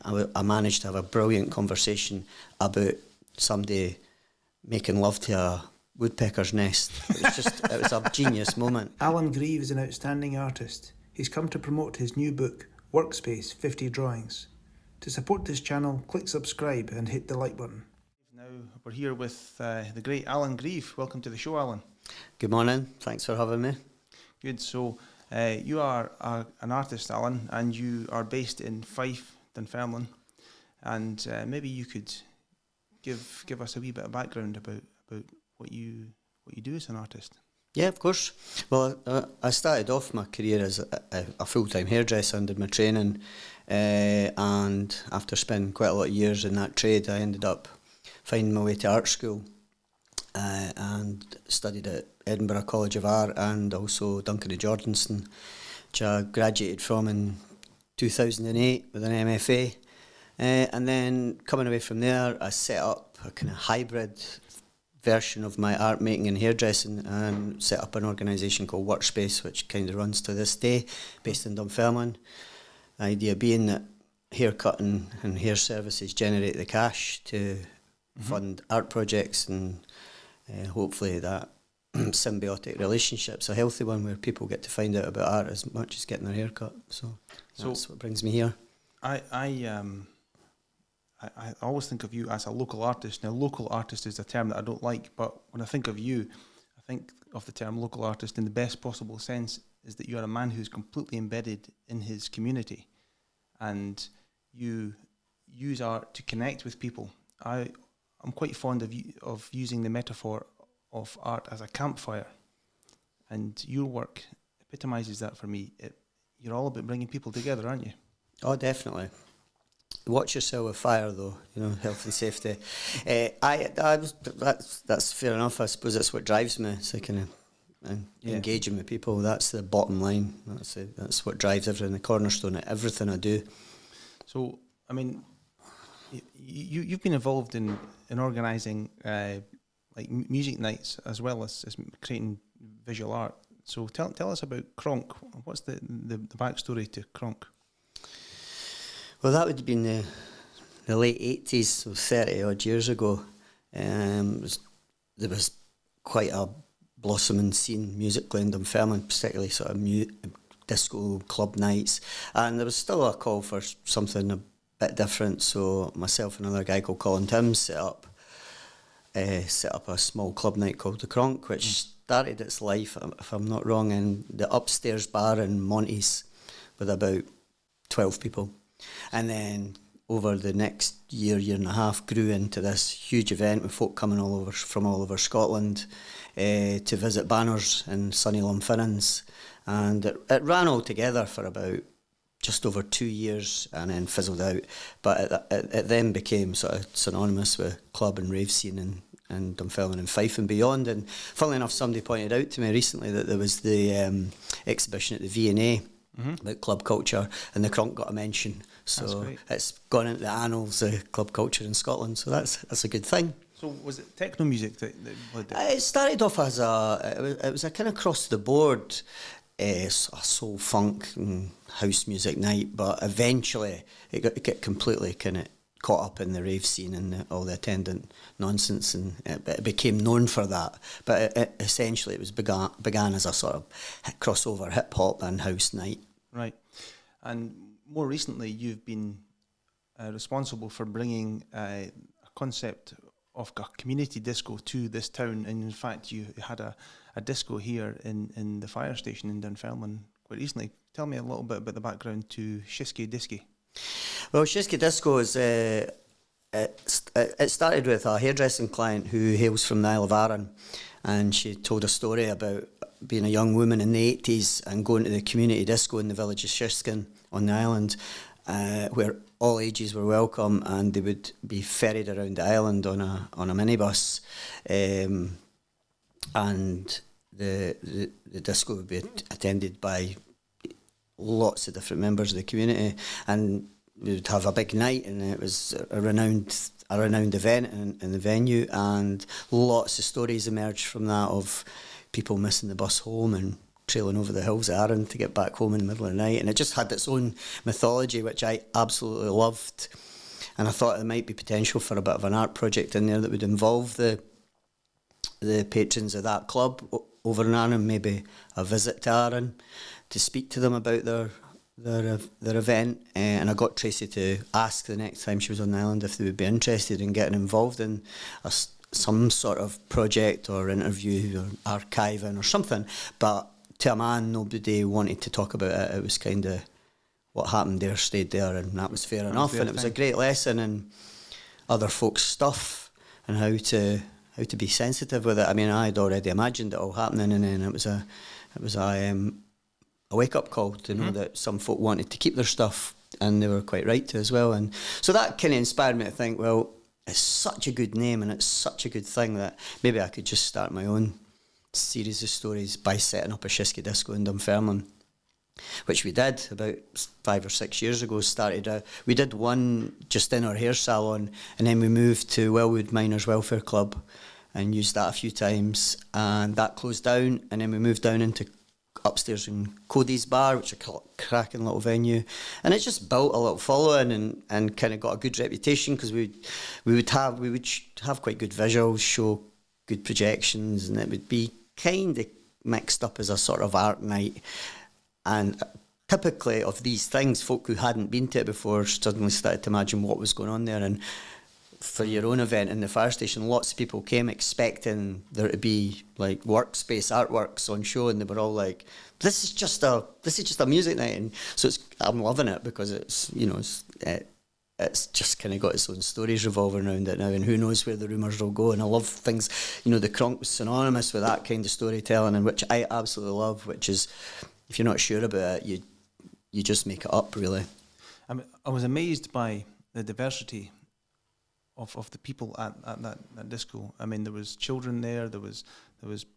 I managed to have a brilliant conversation about somebody making love to a woodpecker's nest. It was a genius moment. Alan Grieve is an outstanding artist. He's come to promote his new book, Workspace 50 Drawings. To support this channel, click subscribe and hit the like button. Now we're here with the great Alan Grieve. Welcome to the show, Alan. Good morning. Thanks for having me. Good. So you are an artist, Alan, and you are based in Fife, Dunfermline. And maybe you could give us a wee bit of background about what you do as an artist. Yeah, of course. Well, I started off my career as a full-time hairdresser and did my training, and after spending quite a lot of years in that trade, I ended up finding my way to art school and studied at Edinburgh College of Art and also Duncan and Jordanson, which I graduated from in 2008 with an MFA. And then coming away from there, I set up a kind of hybrid version of my art making and hairdressing and set up an organisation called Workspace, which kind of runs to this day, based in Dunfermline. The idea being that haircutting and hair services generate the cash to fund art projects, and hopefully that symbiotic relationship's a healthy one where people get to find out about art as much as getting their hair cut. So that's what brings me here. I always think of you as a local artist. Now, local artist is a term that I don't like, but when I think of you, I think of the term local artist in the best possible sense, is that you are a man who's completely embedded in his community, and you use art to connect with people. I'm quite fond of using the metaphor of art as a campfire, and your work epitomises that for me. You're all about bringing people together, aren't you? Oh, definitely. Watch yourself with fire, though. Health and safety. That's fair enough. I suppose that's what drives me. It's like kind of engaging with people. That's the bottom line. That's what drives everything. The cornerstone of everything I do. So, I mean, you've been involved in organising like music nights as well as creating visual art. So tell us about Kronk. What's the backstory to Kronk? Well, that would have been the late 80s, so 30 odd years ago. There was quite a blossoming scene musically in Dunfermline, particularly sort of disco club nights, and there was still a call for something a bit different. So myself and another guy called Colin Timms set up a small club night called the Kronk, which started its life, if I'm not wrong, in the upstairs bar in Monty's with about 12 people. And then over the next year and a half grew into this huge event with folk coming from all over Scotland to visit Banners in sunny Lunfinnans. And it ran all together for about just over 2 years and then fizzled out. But it then became sort of synonymous with club and rave scene in Dunfermline and Fife and beyond. And funnily enough, somebody pointed out to me recently that there was the exhibition at the V&A about club culture, and the Kronk got a mention. So it's gone into the annals of club culture in Scotland. So that's a good thing. So was it techno music that led it? It started off as it was a kind of across the board a soul funk and house music night, but eventually it got completely kind of caught up in the rave scene and all the attendant nonsense, and it became known for that. But essentially it was began as a sort of crossover hip hop and house night. Right. And more recently you've been responsible for bringing a concept of a community disco to this town, and in fact you had a disco here in the fire station in Dunfermline quite recently. Tell me a little bit about the background to Shisky Disky. Well, Shisky Disco is it started with a hairdressing client who hails from the Isle of Arran, and she told a story about being a young woman in the 80s and going to the community disco in the village of Shiskin on the island, where all ages were welcome, and they would be ferried around the island on a minibus, and the disco would be attended by lots of different members of the community, and we would have a big night, and it was a renowned event in the venue, and lots of stories emerged from that of people missing the bus home and trailing over the hills of Arran to get back home in the middle of the night. And it just had its own mythology, which I absolutely loved. And I thought there might be potential for a bit of an art project in there that would involve the patrons of that club over in Arran, maybe a visit to Arran to speak to them about their event. And I got Tracy to ask the next time she was on the island if they would be interested in getting involved in some sort of project or interview or archiving or something. But to a man, nobody wanted to talk about it. It was kind of what happened there stayed there, and that was fair enough. And it was a great lesson in other folks' stuff and how to be sensitive with it. I mean, I'd already imagined it all happening, and then it was a wake up call to know that some folk wanted to keep their stuff, and they were quite right to as well. And so that kind of inspired me to think, well, it's such a good name and it's such a good thing that maybe I could just start my own series of stories by setting up a Shisky Disco in Dunfermline, which we did about 5 or 6 years ago. We did one just in our hair salon, and then we moved to Wellwood Miners Welfare Club and used that a few times, and that closed down. And then we moved down into upstairs in Cody's Bar, which is a cracking little venue, and it just built a little following and kind of got a good reputation, because we would have quite good visuals, show good projections, and it would be kind of mixed up as a sort of art night. And typically of these things, folk who hadn't been to it before suddenly started to imagine what was going on there. And for your own event in the fire station, lots of people came expecting there to be like workspace artworks on show, and they were all like, "This is just a music night." And so I'm loving it, because it's just kind of got its own stories revolving around it now, and who knows where the rumours will go. And I love things, the Cronk was synonymous with that kind of storytelling, and which I absolutely love. Which is, if you're not sure about it, you just make it up, really. I was amazed by the diversity of the people at that disco. I mean, there was children there. There was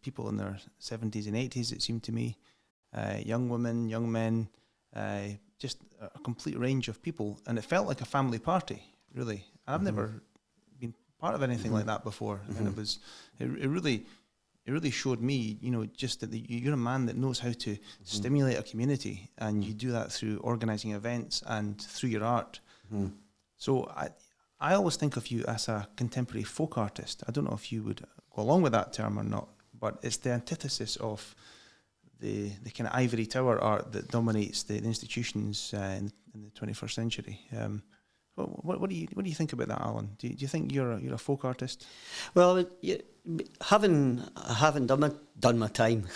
people in their 70s and 80s. It seemed to me, young women, young men, just a complete range of people, and it felt like a family party, really. I've never been part of anything like that before, and it really showed me, just that you're a man that knows how to stimulate a community, and you do that through organising events and through your art. So I always think of you as a contemporary folk artist. I don't know if you would go along with that term or not, but it's the antithesis of the kind of ivory tower art that dominates the institutions in the 21st century. What do you think about that, Alan? Do you think you're a folk artist? Well, having done my time,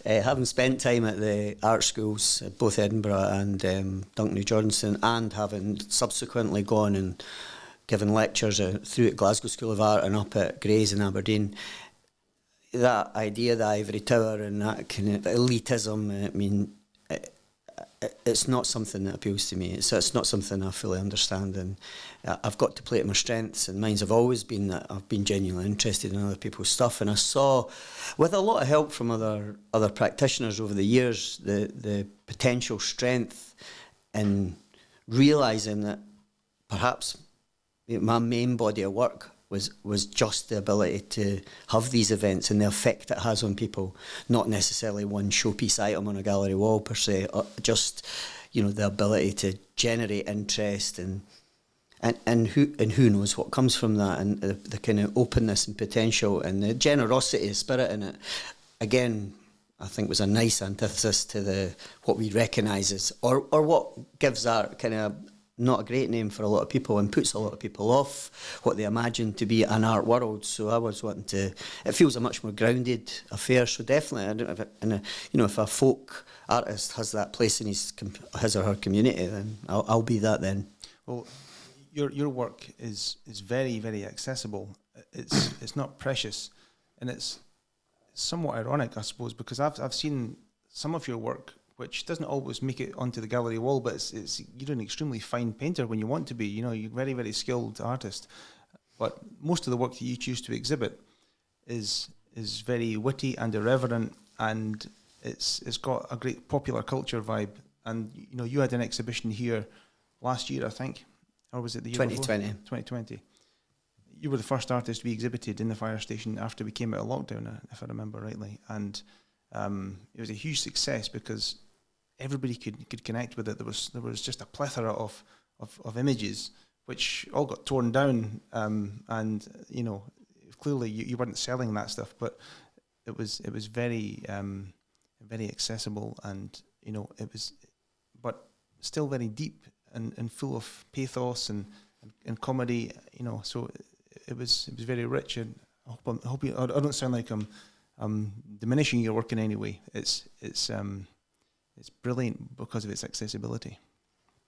having spent time at the art schools, both Edinburgh and Duncan New Jordanson, and having subsequently gone and given lectures through at Glasgow School of Art and up at Gray's in Aberdeen, that idea, the ivory tower and that kind of elitism, I mean, it's not something that appeals to me. It's not something I fully understand, and I've got to play to my strengths, and mine's have always been that I've been genuinely interested in other people's stuff. And I saw, with a lot of help from other practitioners over the years, the potential strength in realising that perhaps my main body of work was just the ability to have these events and the effect it has on people, not necessarily one showpiece item on a gallery wall per se, just the ability to generate interest and who knows what comes from that, and the kind of openness and potential and the generosity of spirit in it. Again, I think was a nice antithesis to what we recognise as or what gives art kind of not a great name for a lot of people and puts a lot of people off what they imagine to be an art world. So I was wanting to, it feels a much more grounded affair. So definitely, I don't if a folk artist has that place in his or her community, then I'll be that then. Well, your work is very, very accessible. It's not precious, and it's somewhat ironic, I suppose, because I've seen some of your work which doesn't always make it onto the gallery wall, but you're an extremely fine painter when you want to be. You're a very, very skilled artist. But most of the work that you choose to exhibit is very witty and irreverent, and it's got a great popular culture vibe. And you had an exhibition here last year, I think, or was it the year 2020? Before? 2020. You were the first artist we exhibited in the fire station after we came out of lockdown, if I remember rightly, and it was a huge success because everybody could connect with it. There was just a plethora of images which all got torn down, and clearly you weren't selling that stuff, but it was very very accessible, and it was, but still very deep and full of pathos and comedy. So it was very rich, and I hope I don't sound like I'm diminishing your work in any way. It's brilliant because of its accessibility.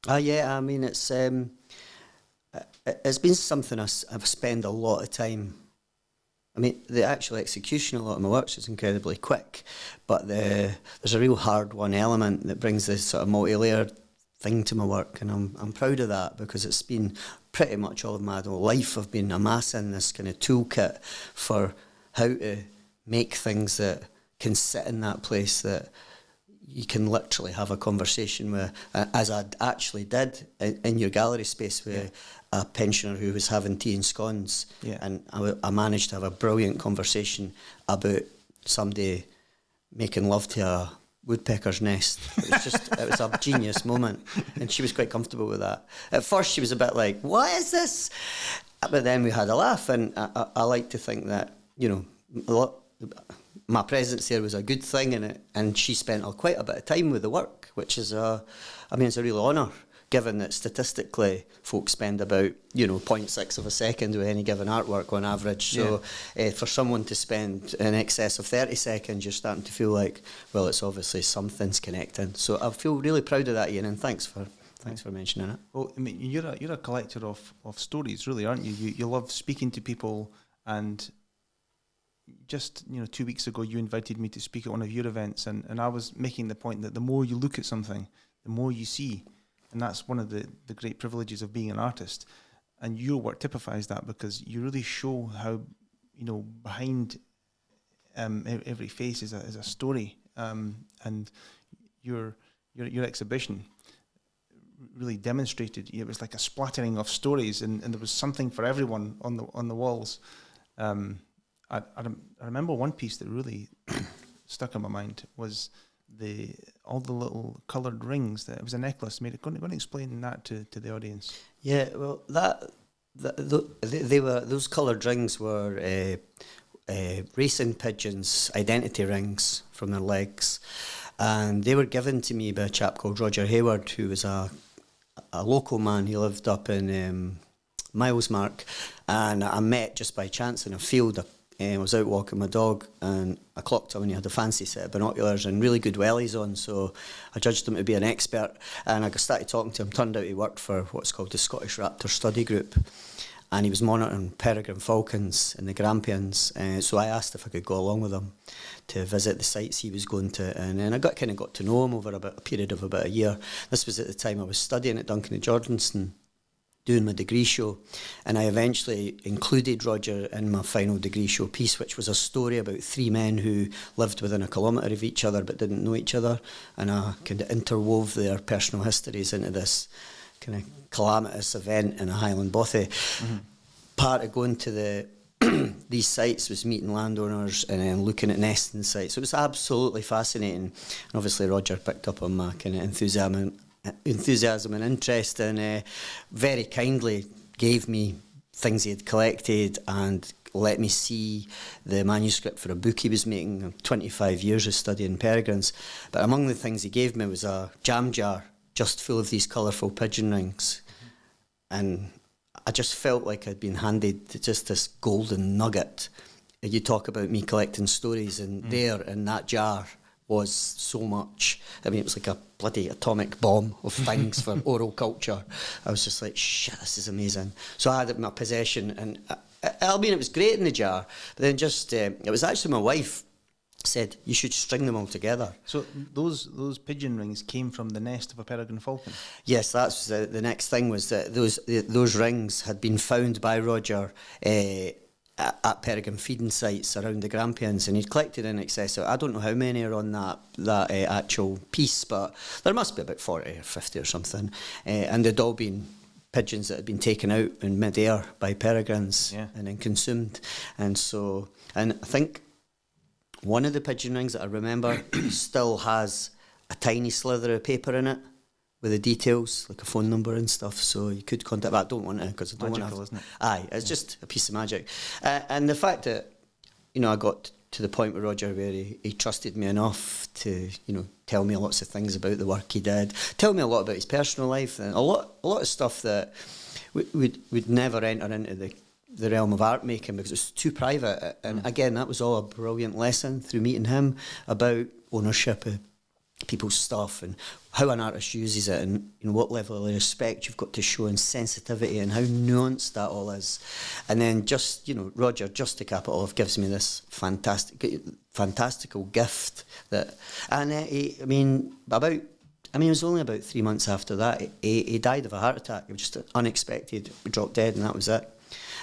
Yeah, I mean it's been something I've spent a lot of time. I mean, the actual execution of a lot of my works is incredibly quick, but there's a real hard-won element that brings this sort of multi-layered thing to my work, and I'm proud of that because it's been pretty much all of my adult life I've been amassing this kind of toolkit for how to make things that can sit in that place that you can literally have a conversation with, as I actually did in your gallery space with a pensioner who was having tea and scones, and I managed to have a brilliant conversation about somebody making love to a woodpecker's nest. It was a genius moment, and she was quite comfortable with that. At first she was a bit like, what is this? But then we had a laugh, and I like to think that, my presence there was a good thing, and she spent quite a bit of time with the work, which is it's a real honour, given that statistically folks spend about 0.6 of a second with any given artwork on average. So for someone to spend in excess of 30 seconds, you're starting to feel like, well, it's obviously something's connecting. So I feel really proud of that, Ian, and thanks for mentioning it. Well, I mean, you're a collector of stories, really, aren't you? You love speaking to people, and just 2 weeks ago you invited me to speak at one of your events, and I was making the point that the more you look at something, the more you see, and that's one of the great privileges of being an artist. And your work typifies that, because you really show how behind every face is a story, and your exhibition really demonstrated it was like a splattering of stories, and there was something for everyone on the walls. I remember one piece that really stuck in my mind was all the little coloured rings. That it was a necklace made. Go and explain that to the audience. Yeah, well, those coloured rings were racing pigeons' identity rings from their legs, and they were given to me by a chap called Roger Hayward, who was a local man. He lived up in Milesmark, and I met just by chance in a field. I was out walking my dog, and I clocked him, and he had a fancy set of binoculars and really good wellies on, so I judged him to be an expert, and I started talking to him. Turned out he worked for what's called the Scottish Raptor Study Group, and he was monitoring peregrine falcons in the Grampians, so I asked if I could go along with him to visit the sites he was going to, and then I got to know him over a period of about a year. This was at the time I was studying at Duncan and Jordanson, doing my degree show, and I eventually included Roger in my final degree show piece, which was a story about three men who lived within a kilometre of each other but didn't know each other, and I kind of interwove their personal histories into this kind of calamitous event in a Highland bothy. Mm-hmm. Part of going to these sites was meeting landowners and then looking at nesting sites. So it was absolutely fascinating, and obviously Roger picked up on my kind of enthusiasm and interest, and very kindly gave me things he had collected and let me see the manuscript for a book he was making, 25 years of studying peregrines. But among the things he gave me was a jam jar just full of these colourful pigeon rings, and I just felt like I'd been handed just this golden nugget. You talk about me collecting stories, and there in that jar was so much. I mean, it was like a bloody atomic bomb of things for oral culture. I was just like, shit, this is amazing. So I had it in my possession, and I mean, it was great in the jar, but then just, it was actually my wife said, you should string them all together. So those pigeon rings came from the nest of a peregrine falcon? Yes, that's the next thing, was that those rings had been found by Roger at peregrine feeding sites around the Grampians, and he'd collected in excess of, I don't know how many are on that actual piece, but there must be about 40 or 50 or something, and they'd all been pigeons that had been taken out in mid-air by peregrines and then consumed. And I think One of the pigeon rings that I remember still has a tiny slither of paper in it with the details, like a phone number and stuff, so you could contact. But I don't want to, because I don't want to. Magical, isn't it? Aye, it's just a piece of magic. And the fact that, you know, I got to the point with Roger where he trusted me enough to, you know, tell me lots of things about the work he did, tell me a lot about his personal life, and a lot of stuff that we'd never enter into the realm of art making because it's too private. And again, that was all a brilliant lesson through meeting him about ownership of people's stuff and how an artist uses it, and you know what level of respect you've got to show and sensitivity and how nuanced that all is. And then just, you know, Roger, just to cap it off, gives me this fantastical gift that, and it was only about 3 months after that he died of a heart attack. It was just unexpected. He dropped dead, and that was it.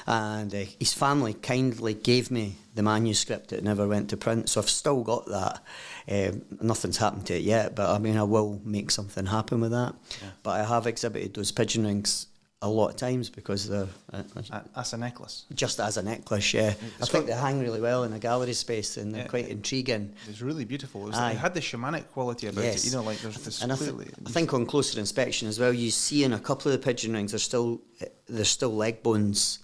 And his family kindly gave me the manuscript that never went to print, so I've still got that. Nothing's happened to it yet, but I mean, I will make something happen with that. Yeah. But I have exhibited those pigeon rings a lot of times because they're as a necklace. Just as a necklace, yeah. I think they hang really well in a gallery space, and they're quite intriguing. It's really beautiful. It had the shamanic quality about it. You know, like there's this. And I think on closer inspection as well, you see in a couple of the pigeon rings there's still leg bones.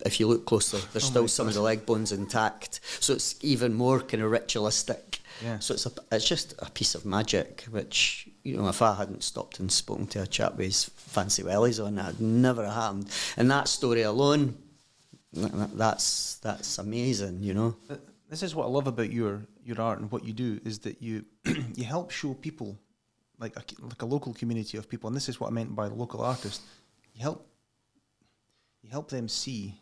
If you look closely, there's still some of the leg bones intact, so it's even more kind of ritualistic. Yeah. So it's just a piece of magic, which, you know, if I hadn't stopped and spoken to a chap with his fancy wellies on, that'd never have happened. And that story alone, that's amazing, you know. This is what I love about your art and what you do, is that you you help show people, like a local community of people, and this is what I meant by local artist. You help them see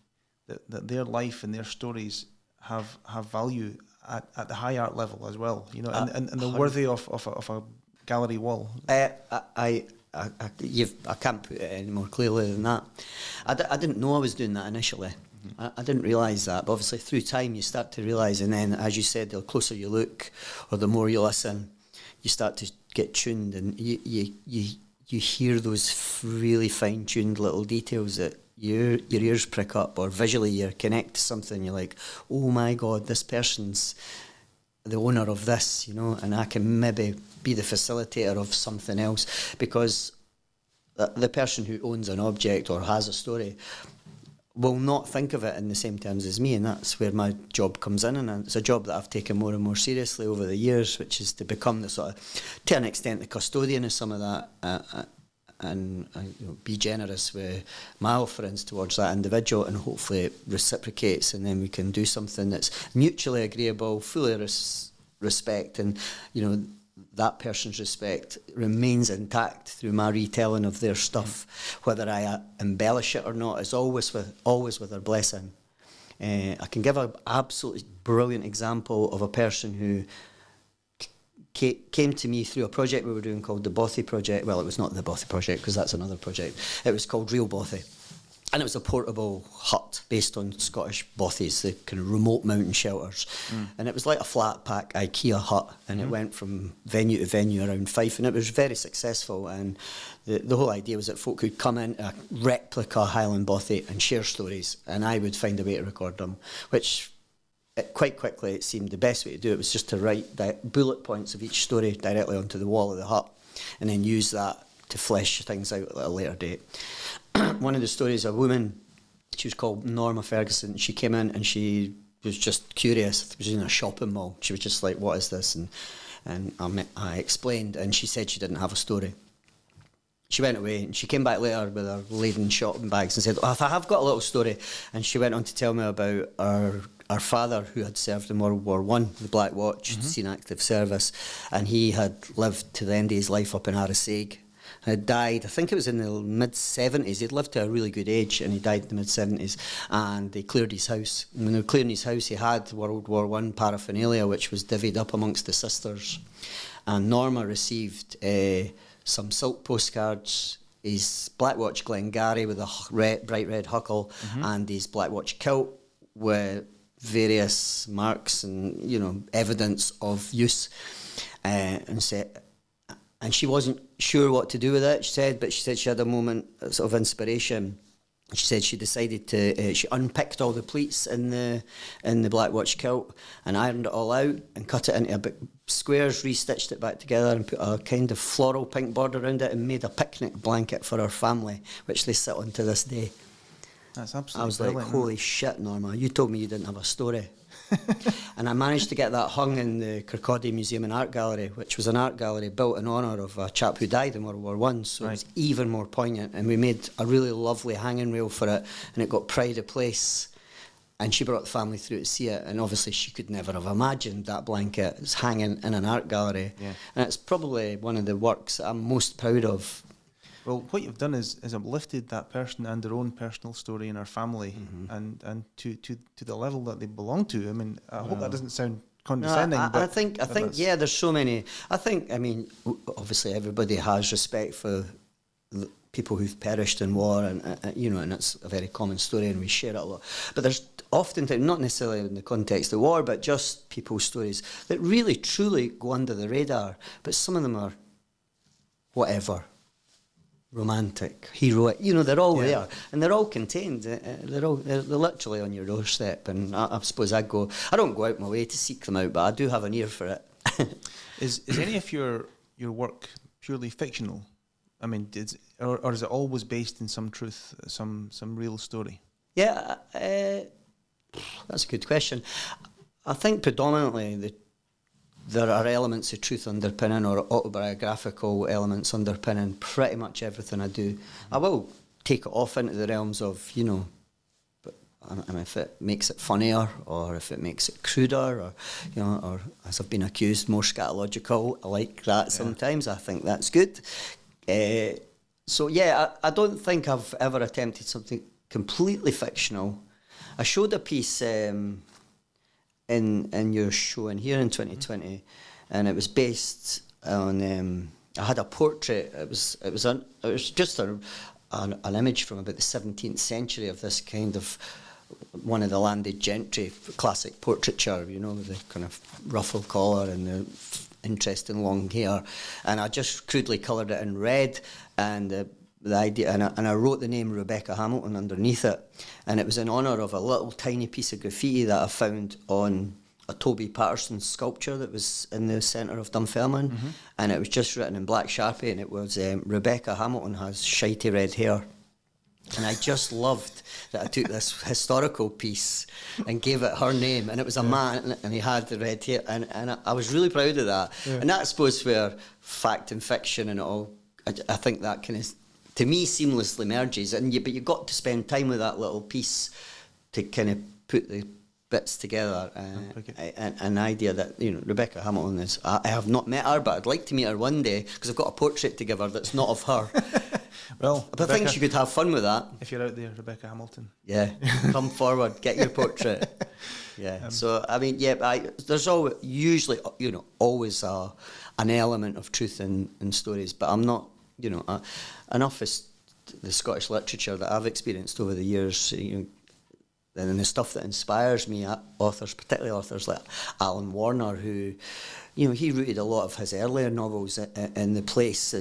that their life and their stories have value at the high art level as well, you know, and they're worthy of a gallery wall. I can't put it any more clearly than that. I didn't know I was doing that initially. Mm-hmm. I didn't realise that, but obviously through time you start to realise, and then, as you said, the closer you look or the more you listen, you start to get tuned, and you hear those really fine-tuned little details that your ears prick up, or visually you connect to something, you're like, oh my God, this person's the owner of this, you know, and I can maybe be the facilitator of something else, because the person who owns an object or has a story will not think of it in the same terms as me, and that's where my job comes in, and it's a job that I've taken more and more seriously over the years, which is to become the sort of, to an extent, the custodian of some of that, and you know, be generous with my offerings towards that individual, and hopefully it reciprocates, and then we can do something that's mutually agreeable, fully respect, and you know, that person's respect remains intact through my retelling of their stuff, whether I embellish it or not. It's always with their blessing. I can give an absolutely brilliant example of a person who came to me through a project we were doing called the Bothy Project. Well, it was not the Bothy Project, because that's another project. It was called Real Bothy. And it was a portable hut based on Scottish bothies, the kind of remote mountain shelters. And it was like a flat pack IKEA hut, and it went from venue to venue around Fife, and it was very successful. And the whole idea was that folk could come in a replica Highland Bothy and share stories, and I would find a way to record them, which quite quickly it seemed the best way to do it was just to write bullet points of each story directly onto the wall of the hut, and then use that to flesh things out at a later date. One of the stories, a woman, she was called Norma Ferguson, she came in and she was just curious. It was in a shopping mall. She was just like, what is this? And I explained, and she said she didn't have a story. She went away, and she came back later with her laden shopping bags and said, oh, I have got a little story. And she went on to tell me about our father, who had served in World War I, the Black Watch, seen active service, and he had lived to the end of his life up in Arisaig. Had died, I think it was in the mid-70s. He'd lived to a really good age, and he died in the mid-70s, and they cleared his house. And when they were clearing his house, he had World War I paraphernalia, which was divvied up amongst the sisters. And Norma received some silk postcards, his Black Watch Glengarry with a bright red huckle, and his Black Watch kilt with various marks and, you know, evidence of use, and she wasn't sure what to do with it, she said, but she said she had a moment sort of inspiration, She said she decided to, she unpicked all the pleats in the Black Watch kilt and ironed it all out and cut it into a bit squares, restitched it back together and put a kind of floral pink border around it and made a picnic blanket for her family, which they sit on to this day. That's absolutely I was brilliant. like, holy shit, Norma, you told me you didn't have a story. And I managed to get that hung in the Kirkcaldy Museum and Art Gallery, which was an art gallery built in honour of a chap who died in World War One. So Right. It was even more poignant. And we made a really lovely hanging rail for it, and it got pride of place. And she brought the family through to see it, and obviously she could never have imagined that blanket is hanging in an art gallery. Yeah. And it's probably one of the works that I'm most proud of. Well, what you've done is uplifted that person and their own personal story in our family, and to the level that they belong to. I mean, I hope that doesn't sound condescending. No, but I think yeah, there's so many. I mean, obviously everybody has respect for the people who've perished in war, and and it's a very common story, and we share it a lot. But there's oftentimes, not necessarily in the context of war, but just people's stories that really truly go under the radar. But some of them are whatever. Romantic, heroic, they're all there, and they're all contained. They're literally on your doorstep. And I suppose I don't go out my way to seek them out, but I do have an ear for it. Is any of your work purely fictional? I mean, or is it always based in some truth, some real story? Yeah, that's a good question. I think predominantly there are elements of truth underpinning or autobiographical elements underpinning pretty much everything I do. I will take it off into the realms of, but I mean, if it makes it funnier or if it makes it cruder or, or as I've been accused, more scatological, I like that sometimes. I think that's good. So, yeah, I don't think I've ever attempted something completely fictional. I showed a piece in your show in here in 2020, and it was based on. I had a portrait. It was just an image from about the 17th century of this kind of one of the landed gentry, classic portraiture. With the kind of ruffle collar and the interesting long hair, and I just crudely coloured it in red, and the idea, and I wrote the name Rebecca Hamilton underneath it, and it was in honour of a little tiny piece of graffiti that I found on a Toby Patterson sculpture that was in the centre of Dunfermline, and it was just written in black Sharpie, and it was Rebecca Hamilton has shitey red hair. And I just loved that I took this historical piece and gave it her name, and it was a man, and he had the red hair, and I was really proud of that. And that's, I suppose, where fact and fiction and it all, I think that kind of, to me, seamlessly merges. But you've got to spend time with that little piece to kind of put the bits together. An idea that, Rebecca Hamilton is, I have not met her, but I'd like to meet her one day, because I've got a portrait to give her that's not of her. Well, but I think she could have fun with that. If you're out there, Rebecca Hamilton. Yeah, come forward, get your portrait. Yeah. So I mean, there's always usually always an element of truth in stories, but I'm not enough is the Scottish literature that I've experienced over the years. And the stuff that inspires me, authors, particularly authors like Alan Warner, who, he rooted a lot of his earlier novels in the place.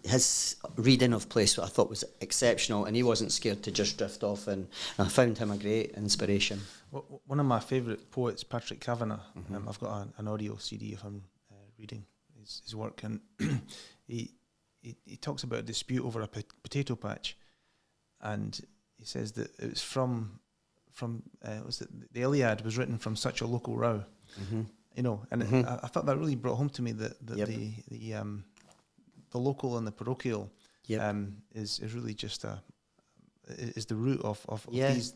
His reading of place, I thought, was exceptional, and he wasn't scared to just drift off, and I found him a great inspiration. One of my favourite poets, Patrick Kavanagh, I've got an audio CD of him reading his work, and he talks about a dispute over a potato patch, and he says that it was from the Iliad was written from such a local row, and I thought that really brought home to me that the local and the parochial is really just is the root of these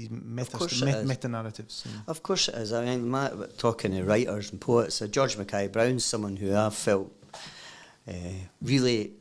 meta narratives. Of course it is. I mean, talking to writers and poets, George Mackay Brown's someone who I felt really.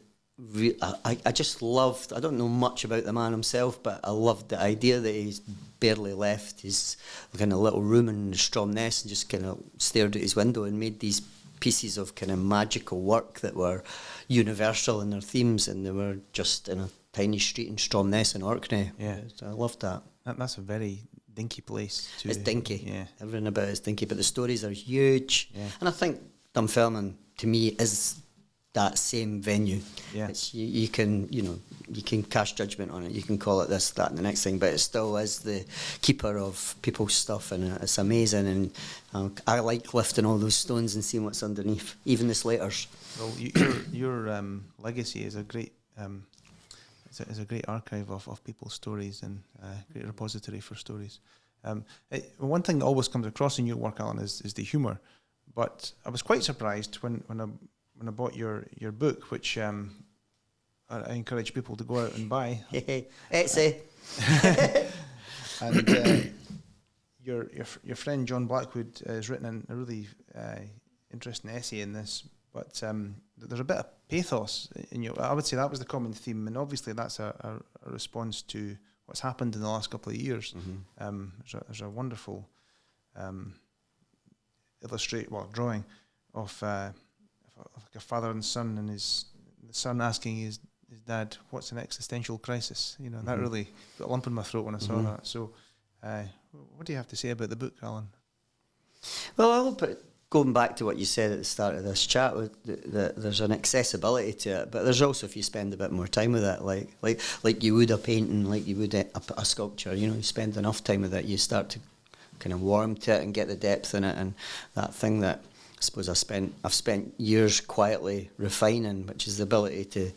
I just loved, I don't know much about the man himself, but I loved the idea that he's barely left his kind of little room in Stromness and just kind of stared at his window and made these pieces of kind of magical work that were universal in their themes, and they were just in a tiny street in Stromness in Orkney. Yeah. I loved that. That's a very dinky place too. It's dinky. Yeah. Everything about it is dinky, but the stories are huge. Yeah. And I think Dunfermline, to me, is that same venue. Yeah. You can cast judgment on it. You can call it this, that, and the next thing, but it still is the keeper of people's stuff, and it's amazing. And I like lifting all those stones and seeing what's underneath, even the slaters. Well, your legacy is a great. Is a great archive of people's stories and a great repository for stories. One thing that always comes across in your work, Alan, is the humour. But I was quite surprised when I bought your book, which I encourage people to go out and buy. Etsy. And your friend John Blackwood has written a really interesting essay in this. But there's a bit of pathos in you. I would say that was the common theme, and obviously that's a response to what's happened in the last couple of years. Mm-hmm. There's a wonderful drawing of like a father and son, and the son asking his dad, "What's an existential crisis?" You know, mm-hmm. That really put a lump in my throat when I saw that. So, what do you have to say about the book, Alan? Well, going back to what you said at the start of this chat, there's an accessibility to it, but there's also, if you spend a bit more time with it, like you would a painting, like you would a sculpture, you know, you spend enough time with it, you start to kind of warm to it and get the depth in it, and that thing that I suppose I've spent years quietly refining, which is the ability to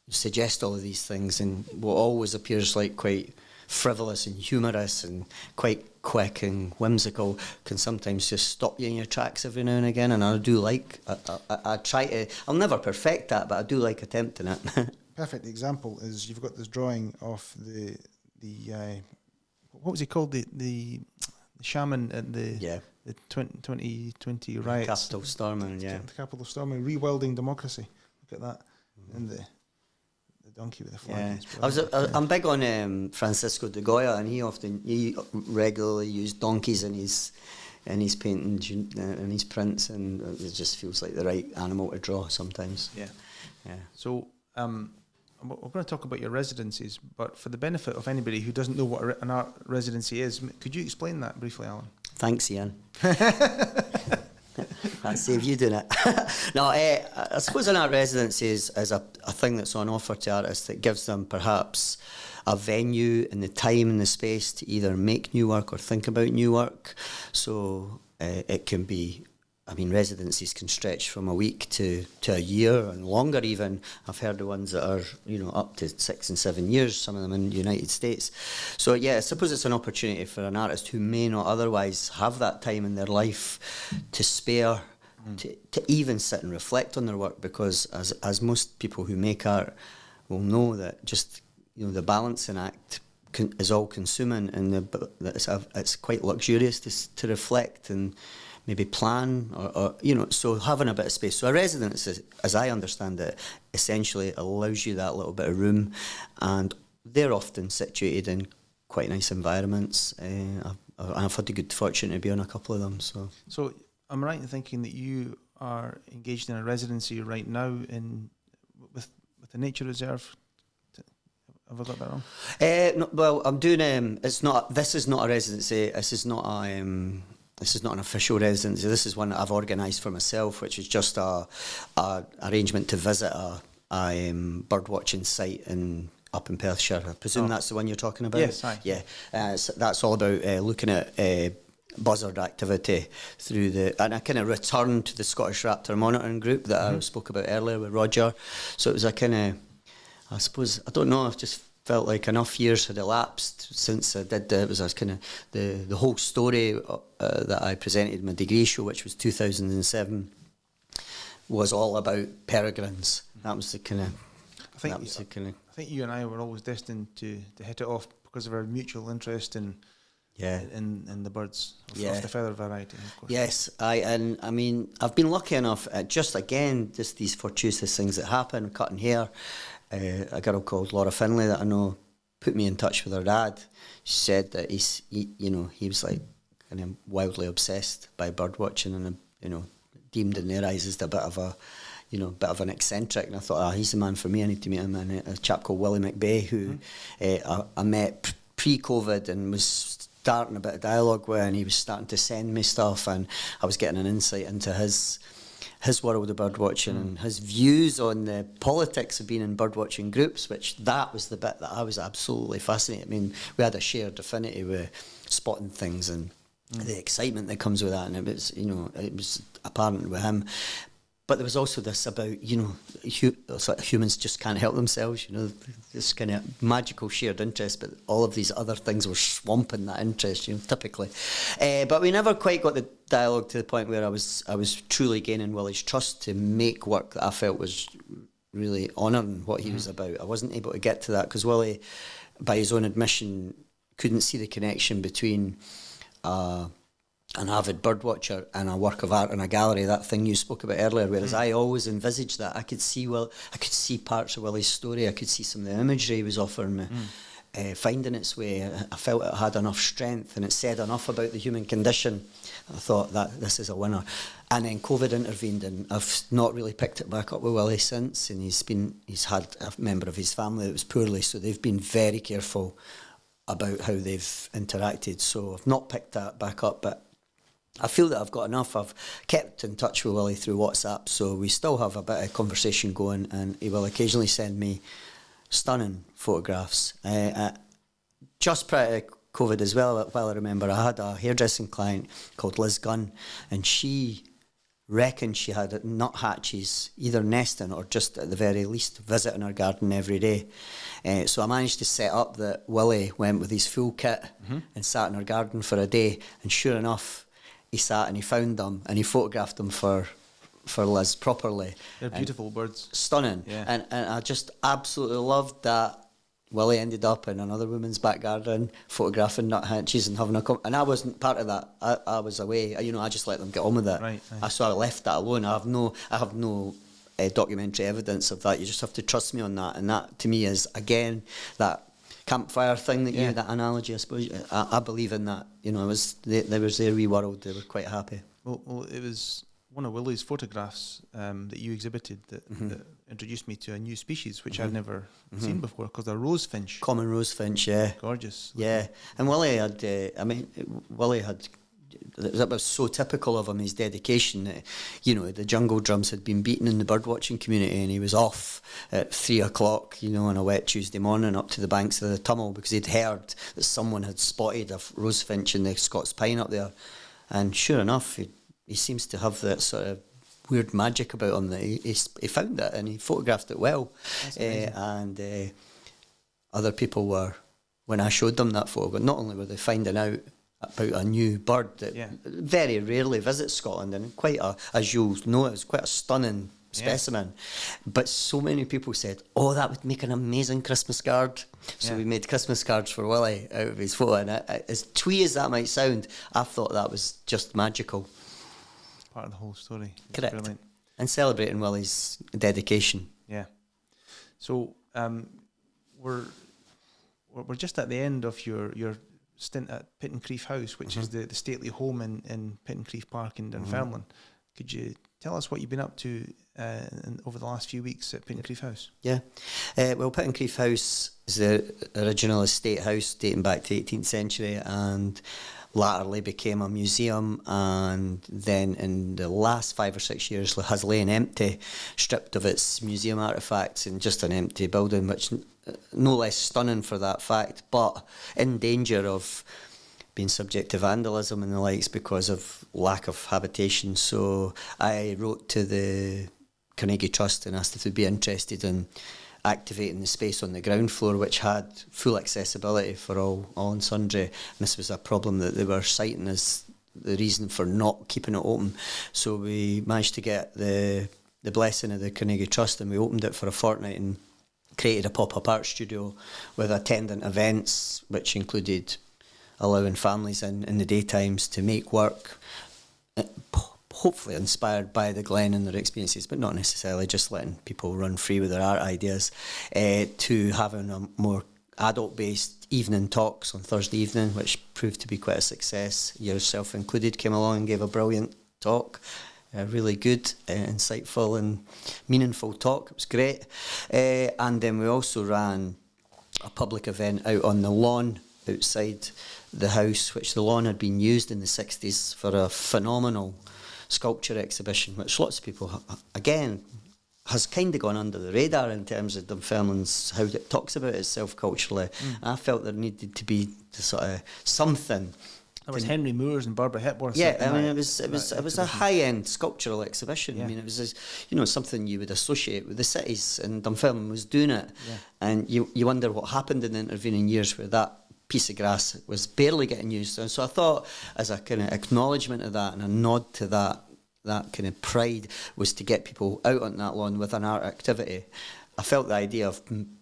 suggest all of these things, and what always appears like quite frivolous and humorous and quite quick and whimsical can sometimes just stop you in your tracks every now and again, and I do like I try to, I'll never perfect that, but I do like attempting it. Perfect example is you've got this drawing of the what was he called, the shaman at the 2020 riots, Capitol storming, the Capitol storming, rewilding democracy. Look at that. And the donkey with the flag. Yeah. I'm big on Francisco de Goya, and he regularly used donkeys in his paintings and his prints, and it just feels like the right animal to draw sometimes. Yeah. So we're going to talk about your residencies, but for the benefit of anybody who doesn't know what an art residency is, could you explain that briefly, Alan? Thanks, Ian. I'd save you doing it. No, I suppose an art residency is a thing that's on offer to artists that gives them perhaps a venue and the time and the space to either make new work or think about new work. So it can be, I mean, residencies can stretch from a week to a year and longer even. I've heard of ones that are, you know, up to 6 and 7 years, some of them in the United States. So yeah, I suppose it's an opportunity for an artist who may not otherwise have that time in their life to spare, to even sit and reflect on their work, because as most people who make art will know, that just, you know, the balancing act is all consuming, and it's quite luxurious to reflect and maybe plan, or you know, so having a bit of space. So a residence, as I understand it, essentially allows you that little bit of room, and they're often situated in quite nice environments. I've had the good fortune to be on a couple of them. So I'm right in thinking that you are engaged in a residency right now with the nature reserve. Have I got that wrong? No, well, I'm doing. This is not a residency. This is not an official residency. This is one that I've organised for myself, which is just a arrangement to visit a bird watching site up in Perthshire. I presume that's the one you're talking about. Yes, aye. Yeah. So that's all about looking at buzzard activity and I kind of returned to the Scottish Raptor monitoring group that I spoke about earlier with Roger. So it was a kind of, I suppose, I don't know, I've just felt like enough years had elapsed since I did it. It was kind of the whole story that I presented in my degree show, which was 2007, was all about peregrines. That was the kind of. I think you and I were always destined to hit it off because of our mutual interest in the birds of the feather variety, of course. Yes, I mean, I've been lucky enough at just these fortuitous things that happen. Cutting hair, a girl called Laura Finlay that I know put me in touch with her dad. She said that he was like kind of wildly obsessed by bird watching, and deemed in their eyes as a bit of an eccentric. And I thought, he's the man for me. I need to meet him. And a chap called Willie McBay, who I met pre-COVID and was starting a bit of dialogue with, and he was starting to send me stuff, and I was getting an insight into his his world of birdwatching and his views on the politics of being in birdwatching groups, which that was the bit that I was absolutely fascinated. I mean, we had a shared affinity with spotting things and the excitement that comes with that, and it was, you know, it was apparent with him. But there was also this about, you know, sort of humans just can't help themselves, you know, this kind of magical shared interest, but all of these other things were swamping that interest, you know, typically. But we never quite got the dialogue to the point where I was truly gaining Willie's trust to make work that I felt was really honouring what he was about. I wasn't able to get to that because Willie, by his own admission, couldn't see the connection between an avid birdwatcher and a work of art in a gallery, that thing you spoke about earlier, whereas I always envisaged that. I could see parts of Willie's story, I could see some of the imagery he was offering me, finding its way. I felt it had enough strength and it said enough about the human condition. I thought that this is a winner. And then COVID intervened, and I've not really picked it back up with Willie since, and he's had a member of his family that was poorly, so they've been very careful about how they've interacted, so I've not picked that back up, but I feel that I've got enough. I've kept in touch with Willie through WhatsApp, so we still have a bit of conversation going, and he will occasionally send me stunning photographs. Just prior to COVID as well, I remember I had a hairdressing client called Liz Gunn, and she reckoned she had nuthatches either nesting or just at the very least visiting her garden every day. So I managed to set up that Willie went with his full kit and sat in her garden for a day, and sure enough, he sat and he found them and he photographed them for Liz properly. They're beautiful birds. Stunning. Yeah. And I just absolutely loved that Willie ended up in another woman's back garden photographing nuthatches and having and I wasn't part of that. I was away. You know, I just let them get on with it. Right. So I left that alone. I have no documentary evidence of that. You just have to trust me on that. And that to me is, again, that campfire thing that that analogy, I suppose. I believe in that. You know, there was their wee world. They were quite happy. Well, it was one of Willie's photographs that you exhibited that introduced me to a new species which I'd never seen before, called a rosefinch. Common rosefinch, yeah. Gorgeous. Yeah, and Willie had, that was so typical of him, his dedication, that, you know, the jungle drums had been beaten in the birdwatching community, and he was off at 3 o'clock, you know, on a wet Tuesday morning up to the banks of the Tummel because he'd heard that someone had spotted a rosefinch in the Scots pine up there. And sure enough, he seems to have that sort of weird magic about him that he found it and he photographed it well. And other people were, when I showed them that photo, not only were they finding out about a new bird that very rarely visits Scotland, and as you'll know, it was quite a stunning specimen, but so many people said, oh, that would make an amazing Christmas card. So we made Christmas cards for Willie out of his photo, and as twee as that might sound, I thought that was just magical. Part of the whole story. It's correct. Brilliant. And celebrating Willie's dedication. Yeah. So we're just at the end of your stint at Pittencrieff House, which is the stately home in Pittencrieff Park in Dunfermline. Could you tell us what you've been up to over the last few weeks at Pittencrieff House? Yeah. Well, Pittencrieff House is the original estate house dating back to the 18th century and latterly became a museum, and then in the last 5 or 6 years has lain empty, stripped of its museum artefacts, and just an empty building, which no less stunning for that fact, but in danger of being subject to vandalism and the likes because of lack of habitation. So I wrote to the Carnegie Trust and asked if they'd be interested in activating the space on the ground floor, which had full accessibility for all and sundry. And this was a problem that they were citing as the reason for not keeping it open. So we managed to get the blessing of the Carnegie Trust, and we opened it for a fortnight and created a pop-up art studio with attendant events, which included allowing families in the daytimes to make work, hopefully inspired by the Glen and their experiences, but not necessarily just letting people run free with their art ideas, to having a more adult-based evening talks on Thursday evening, which proved to be quite a success. Yourself included came along and gave a brilliant talk. Really good, insightful and meaningful talk. It was great. And then we also ran a public event out on the lawn outside the house, which the lawn had been used in the 60s for a phenomenal sculpture exhibition, which lots of people, again, has kind of gone under the radar in terms of Dunfermline's, how it talks about itself culturally. I felt there needed to be sort of something. There was Henry Moores and Barbara Hepworth. Yeah, I mean, it was a high-end sculptural exhibition. Yeah. I mean, it was, something you would associate with the cities, and Dunfermline was doing it. Yeah. And you wonder what happened in the intervening years where that piece of grass was barely getting used. And so I thought, as a kind of acknowledgement of that and a nod to that kind of pride, was to get people out on that lawn with an art activity. I felt the idea of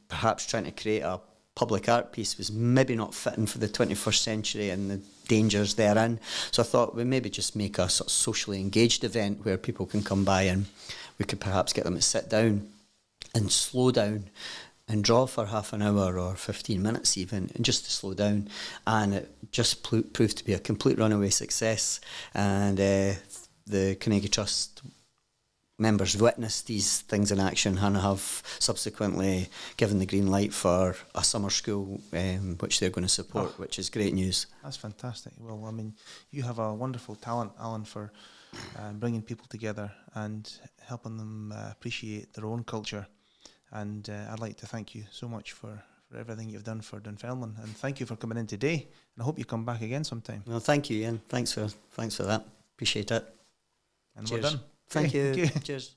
perhaps trying to create a public art piece was maybe not fitting for the 21st century and the dangers therein. So I thought we'd maybe just make a sort of socially engaged event where people can come by and we could perhaps get them to sit down and slow down and draw for half an hour or 15 minutes even, and just to slow down. And it just proved to be a complete runaway success. And the Kavanagh Trust members witnessed these things in action and have subsequently given the green light for a summer school, which they're going to support, which is great news. That's fantastic. Well, I mean, you have a wonderful talent, Alan, for bringing people together and helping them appreciate their own culture. And I'd like to thank you so much for everything you've done for Dunfermline, and thank you for coming in today. And I hope you come back again sometime. Well, thank you, Ian. Thanks for that. Appreciate it. And Cheers. we're done. Thank Okay, you. thank you. Cheers.